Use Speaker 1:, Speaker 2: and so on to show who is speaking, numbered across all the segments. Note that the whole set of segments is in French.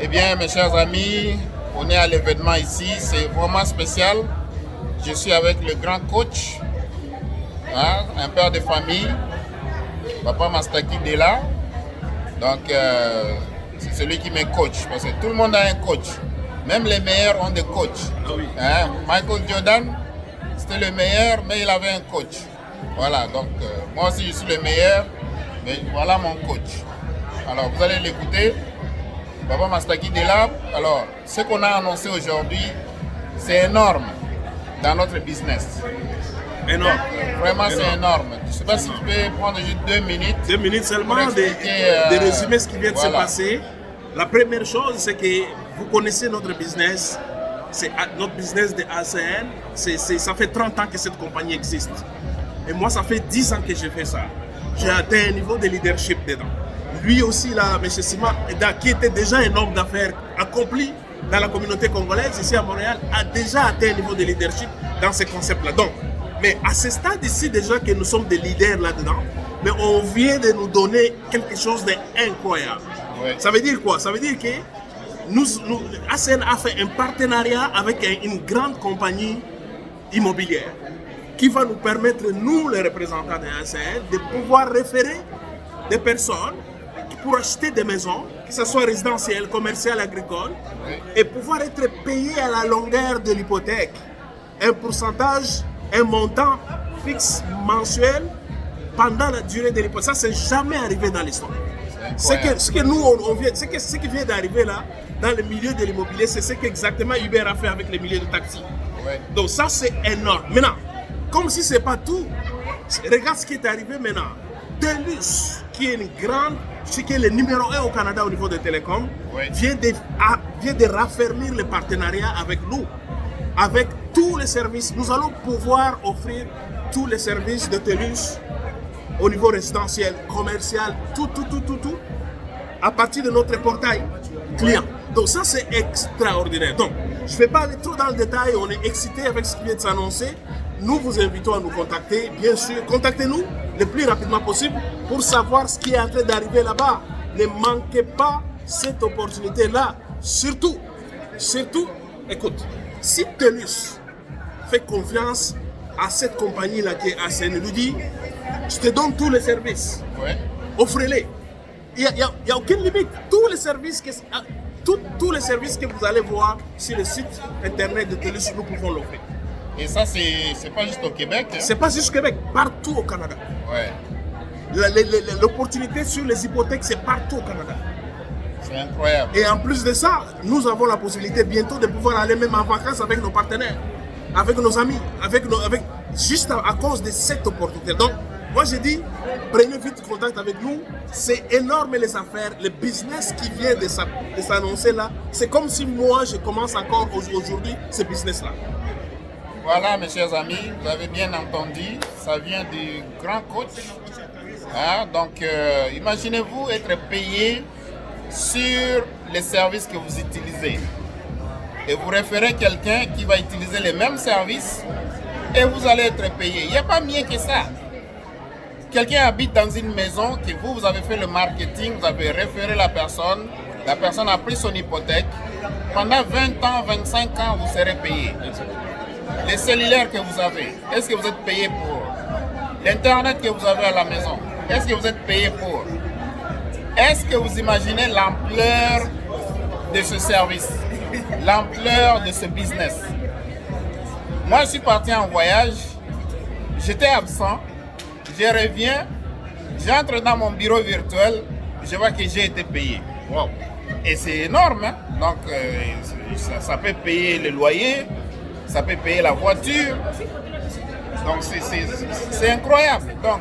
Speaker 1: Eh bien, mes chers amis, on est à l'événement ici, c'est vraiment spécial. Je suis avec le grand coach, un père de famille, Papa Mastaki Dela. Donc, c'est celui qui me coach, parce que tout le monde a un coach. Même les meilleurs ont des coachs.
Speaker 2: Ah oui.
Speaker 1: Michael Jordan, c'était le meilleur, mais il avait un coach. Voilà, donc moi aussi je suis le meilleur, mais voilà mon coach. Alors, vous allez l'écouter. Papa Mastaki Dela. Alors, ce qu'on a annoncé aujourd'hui, c'est énorme dans notre business.
Speaker 2: Énorme.
Speaker 1: Vraiment, c'est énorme. Je ne sais pas si tu peux prendre juste 2 minutes.
Speaker 2: 2 minutes seulement de résumer ce qui vient de se passer. La première chose, c'est que vous connaissez notre business. C'est notre business de ACN. Ça fait 30 ans que cette compagnie existe. Et moi, ça fait 10 ans que je fais ça. J'ai atteint un niveau de leadership dedans. Lui aussi, là, M. Sima, qui était déjà un homme d'affaires accompli dans la communauté congolaise, ici à Montréal, a déjà atteint un niveau de leadership dans ces concepts-là. Donc, mais à ce stade ici, déjà que nous sommes des leaders là-dedans, mais on vient de nous donner quelque chose d'incroyable. Ouais. Ça veut dire quoi? Ça veut dire que ACN a fait un partenariat avec une grande compagnie immobilière qui va nous permettre, nous les représentants de ACN, de pouvoir référer des personnes pour acheter des maisons, que ce soit résidentielles, commerciales, agricoles, et pouvoir être payés à la longueur de l'hypothèque. Un pourcentage, un montant fixe mensuel pendant la durée de l'hypothèque. Ça, c'est jamais arrivé dans l'histoire. Ce que nous, ce qui vient d'arriver là, dans le milieu de l'immobilier, c'est ce qu'exactement Uber a fait avec les milieux de taxis. Ouais. Donc ça, c'est énorme. Maintenant, comme si ce n'est pas tout, regarde ce qui est arrivé maintenant. TELUS, qui est qui est le numéro 1 au Canada au niveau des télécoms, vient de raffermir le partenariat avec nous. Avec tous les services, nous allons pouvoir offrir tous les services de TELUS au niveau résidentiel, commercial, tout, à partir de notre portail client. Donc ça, c'est extraordinaire. Donc, je ne vais pas aller trop dans le détail, on est excité avec ce qui vient de s'annoncer. Nous vous invitons à nous contacter, bien sûr. Contactez-nous le plus rapidement possible pour savoir ce qui est en train d'arriver là-bas. Ne manquez pas cette opportunité-là. Surtout, écoute, si TELUS fait confiance à cette compagnie-là qui est ACN, lui dit, je te donne tous les services. Ouais. Offrez-les. Il n'y a aucune limite. Tous les services que vous allez voir sur le site internet de TELUS, nous pouvons l'offrir.
Speaker 1: Et ça, c'est pas juste au Québec.
Speaker 2: C'est pas juste au Québec, partout au Canada.
Speaker 1: Ouais.
Speaker 2: L'opportunité sur les hypothèques, c'est partout au Canada.
Speaker 1: C'est incroyable.
Speaker 2: Et en plus de ça, nous avons la possibilité bientôt de pouvoir aller même en vacances avec nos partenaires, avec nos amis, juste à cause de cette opportunité. Donc, moi j'ai dit, prenez vite contact avec nous. C'est énorme les affaires, le business qui vient de s'annoncer là. C'est comme si moi je commence encore aujourd'hui ce business-là.
Speaker 1: Voilà, mes chers amis, vous avez bien entendu, ça vient du grand coach. Donc, imaginez-vous être payé sur les services que vous utilisez. Et vous référez quelqu'un qui va utiliser les mêmes services et vous allez être payé. Il n'y a pas mieux que ça. Quelqu'un habite dans une maison que vous avez fait le marketing, vous avez référé la personne a pris son hypothèque. Pendant 20 ans, 25 ans, vous serez payé. Les cellulaires que vous avez, est-ce que vous êtes payé pour? L'Internet que vous avez à la maison, est-ce que vous êtes payé pour? Est-ce que vous imaginez l'ampleur de ce service, l'ampleur de ce business? Moi, je suis parti en voyage, j'étais absent, je reviens, j'entre dans mon bureau virtuel, je vois que j'ai été payé. Wow. Et c'est énorme, hein? Donc ça peut payer le loyer, ça peut payer la voiture. Donc c'est incroyable. Donc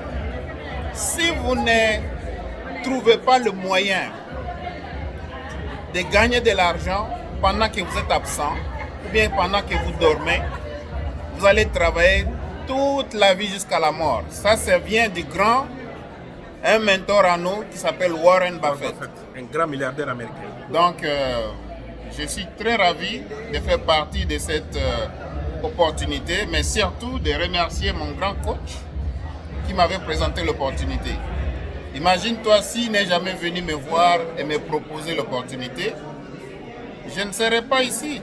Speaker 1: si vous ne trouvez pas le moyen de gagner de l'argent pendant que vous êtes absent ou bien pendant que vous dormez, vous allez travailler toute la vie jusqu'à la mort. Ça vient du grand, un mentor à nous qui s'appelle Warren Buffett.
Speaker 2: Un grand milliardaire américain.
Speaker 1: Donc, je suis très ravi de faire partie de cette opportunité, mais surtout de remercier mon grand coach qui m'avait présenté l'opportunité. Imagine-toi s'il n'est jamais venu me voir et me proposer l'opportunité, je ne serai pas ici.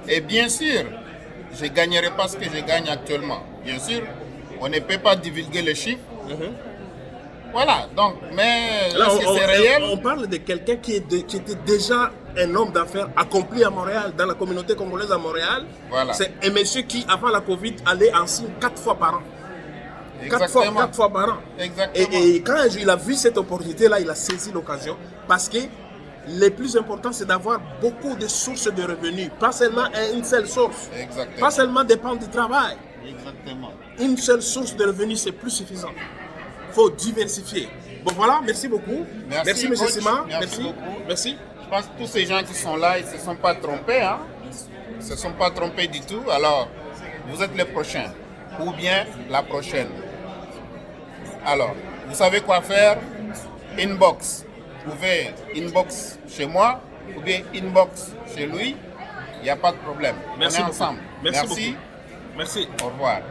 Speaker 1: Et bien sûr, je ne gagnerai pas ce que je gagne actuellement. Bien sûr, on ne peut pas divulguer les chiffres. Voilà, donc, mais là, c'est réel.
Speaker 2: On parle de quelqu'un qui était déjà un homme d'affaires accompli à Montréal, dans la communauté congolaise à Montréal.
Speaker 1: Voilà.
Speaker 2: C'est un monsieur qui, avant la Covid, allait en signe 4 fois par an.
Speaker 1: Exactement.
Speaker 2: 4 fois par an.
Speaker 1: Exactement.
Speaker 2: Et quand il a vu cette opportunité-là, il a saisi l'occasion parce que le plus important, c'est d'avoir beaucoup de sources de revenus, pas seulement une seule source.
Speaker 1: Exactement.
Speaker 2: Pas seulement dépendre du travail.
Speaker 1: Exactement.
Speaker 2: Une seule source de revenus, c'est plus suffisant. Il faut diversifier. Bon voilà, merci beaucoup. Merci M. Sima.
Speaker 1: Merci beaucoup.
Speaker 2: Merci.
Speaker 1: Je pense que tous ces gens qui sont là, ils ne se sont pas trompés. Hein? Ils ne se sont pas trompés du tout. Alors, vous êtes le prochain. Ou bien la prochaine. Alors, vous savez quoi faire? Inbox. Vous pouvez inbox chez moi ou bien inbox chez lui. Il n'y a pas de problème.
Speaker 2: Merci
Speaker 1: On est
Speaker 2: beaucoup.
Speaker 1: ensemble.
Speaker 2: Merci. Beaucoup. Merci.
Speaker 1: Au revoir.